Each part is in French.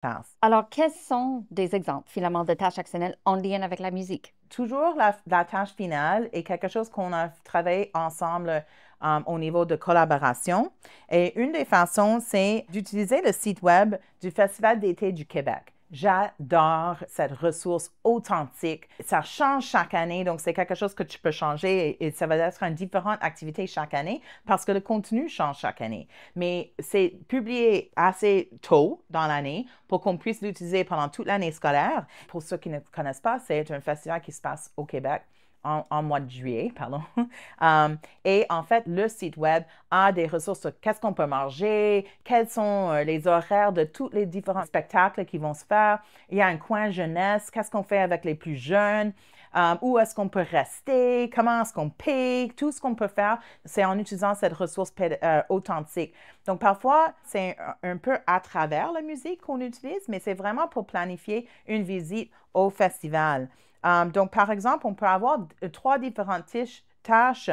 passe. Alors, quels sont des exemples, finalement, de tâches actionnelles en lien avec la musique? Toujours la tâche finale est quelque chose qu'on a travaillé ensemble au niveau de collaboration. Et une des façons, c'est d'utiliser le site web du Festival d'été du Québec. J'adore cette ressource authentique. Ça change chaque année, donc c'est quelque chose que tu peux changer et ça va être une différente activité chaque année parce que le contenu change chaque année. Mais c'est publié assez tôt dans l'année pour qu'on puisse l'utiliser pendant toute l'année scolaire. Pour ceux qui ne connaissent pas, c'est un festival qui se passe au Québec en mois de juillet, pardon. Et en fait, le site web a des ressources sur qu'est-ce qu'on peut manger, quels sont les horaires de tous les différents spectacles qui vont se faire. Il y a un coin jeunesse, qu'est-ce qu'on fait avec les plus jeunes, où est-ce qu'on peut rester, comment est-ce qu'on paye, tout ce qu'on peut faire, c'est en utilisant cette ressource authentique. Donc, parfois, c'est un peu à travers la musique qu'on utilise, mais c'est vraiment pour planifier une visite au festival. Donc, par exemple, on peut avoir trois différentes tâches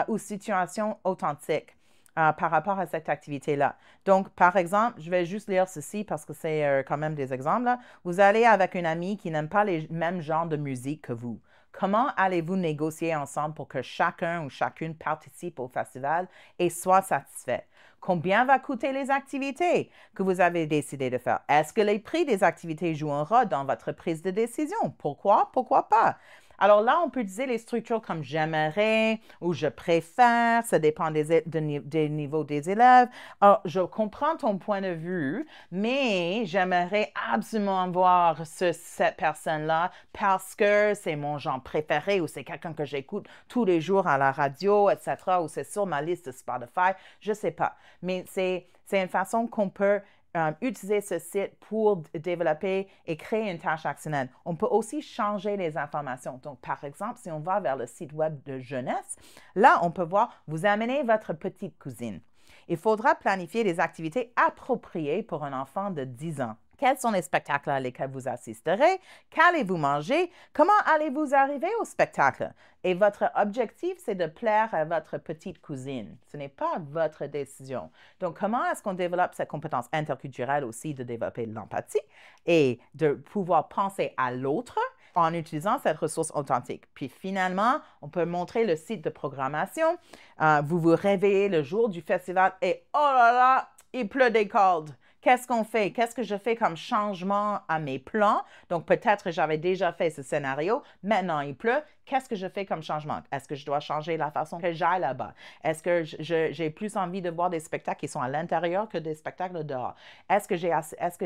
ou situations authentiques par rapport à cette activité-là. Donc, par exemple, je vais juste lire ceci parce que c'est quand même des exemples. Là. Vous allez avec une amie qui n'aime pas les mêmes genres de musique que vous. Comment allez-vous négocier ensemble pour que chacun ou chacune participe au festival et soit satisfait? Combien va coûter les activités que vous avez décidé de faire? Est-ce que les prix des activités jouent un rôle dans votre prise de décision? Pourquoi? Pourquoi pas? Alors là, on peut utiliser les structures comme j'aimerais ou je préfère, ça dépend des niveaux des élèves. Alors, je comprends ton point de vue, mais j'aimerais absolument voir cette personne-là parce que c'est mon genre préféré ou c'est quelqu'un que j'écoute tous les jours à la radio, etc., ou c'est sur ma liste de Spotify, je ne sais pas. Mais c'est une façon qu'on peut utiliser ce site pour développer et créer une tâche actionnelle. On peut aussi changer les informations. Donc, par exemple, si on va vers le site web de jeunesse, là, on peut voir, vous amenez votre petite cousine. Il faudra planifier des activités appropriées pour un enfant de 10 ans. Quels sont les spectacles à lesquels vous assisterez? Qu'allez-vous manger? Comment allez-vous arriver au spectacle? Et votre objectif, c'est de plaire à votre petite cousine. Ce n'est pas votre décision. Donc, comment est-ce qu'on développe cette compétence interculturelle aussi de développer l'empathie et de pouvoir penser à l'autre en utilisant cette ressource authentique. Puis finalement, on peut montrer le site de programmation. Vous vous réveillez le jour du festival et oh là là, il pleut des cordes. Qu'est-ce qu'on fait? Qu'est-ce que je fais comme changement à mes plans? Donc, peut-être j'avais déjà fait ce scénario. Maintenant, il pleut. Qu'est-ce que je fais comme changement? Est-ce que je dois changer la façon que j'aille là-bas? Est-ce que j'ai plus envie de voir des spectacles qui sont à l'intérieur que des spectacles dehors? Est-ce que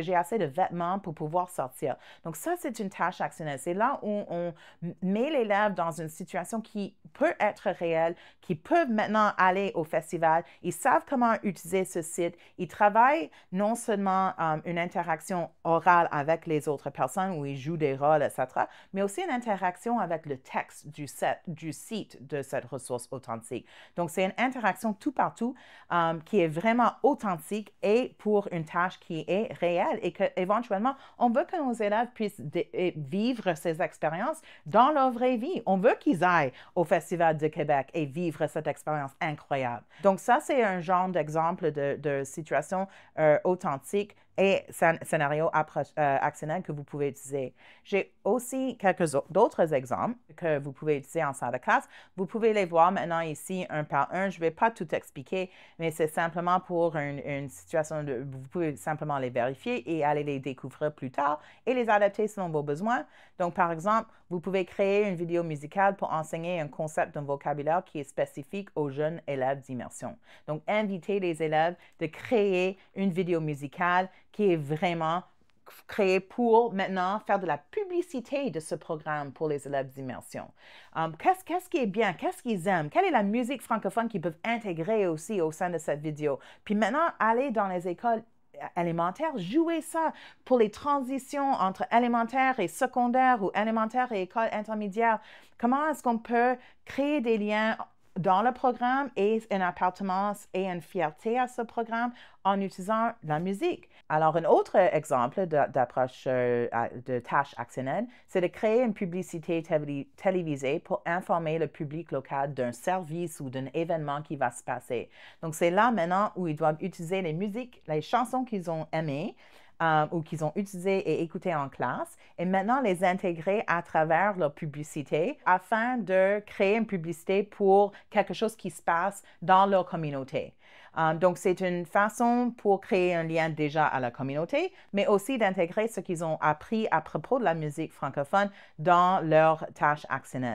j'ai assez de vêtements pour pouvoir sortir? Donc, ça, c'est une tâche actionnelle. C'est là où on met l'élève dans une situation qui peut être réelle, qui peuvent maintenant aller au festival. Ils savent comment utiliser ce site. Ils travaillent non seulement une interaction orale avec les autres personnes où ils jouent des rôles, etc., mais aussi une interaction avec le texte du site de cette ressource authentique. Donc, c'est une interaction tout partout qui est vraiment authentique et pour une tâche qui est réelle et qu'éventuellement, on veut que nos élèves puissent vivre ces expériences dans leur vraie vie. On veut qu'ils aillent au Festival de Québec et vivre cette expérience incroyable. Donc, ça, c'est un genre d'exemple de situation authentique et scénario actionnel que vous pouvez utiliser. J'ai aussi quelques d'autres exemples que vous pouvez utiliser en salle de classe. Vous pouvez les voir maintenant ici un par un. Je ne vais pas tout expliquer, mais c'est simplement pour une situation de... Vous pouvez simplement les vérifier et aller les découvrir plus tard et les adapter selon vos besoins. Donc, par exemple, vous pouvez créer une vidéo musicale pour enseigner un concept d'un vocabulaire qui est spécifique aux jeunes élèves d'immersion. Donc, invitez les élèves de créer une vidéo musicale qui est vraiment créée pour maintenant faire de la publicité de ce programme pour les élèves d'immersion. Qu'est-ce qui est bien? Qu'est-ce qu'ils aiment? Quelle est la musique francophone qu'ils peuvent intégrer aussi au sein de cette vidéo? Puis maintenant, aller dans les écoles élémentaires, jouer ça pour les transitions entre élémentaire et secondaire ou élémentaire et école intermédiaire. Comment est-ce qu'on peut créer des liens dans le programme et une appartenance et une fierté à ce programme en utilisant la musique. Alors, un autre exemple d'approche de tâche actionnelle, c'est de créer une publicité télévisée pour informer le public local d'un service ou d'un événement qui va se passer. Donc, c'est là maintenant où ils doivent utiliser les musiques, les chansons qu'ils ont aimées ou qu'ils ont utilisé et écouté en classe et maintenant les intégrer à travers leur publicité afin de créer une publicité pour quelque chose qui se passe dans leur communauté. Donc, c'est une façon pour créer un lien déjà à la communauté, mais aussi d'intégrer ce qu'ils ont appris à propos de la musique francophone dans leur tâche actionnelle.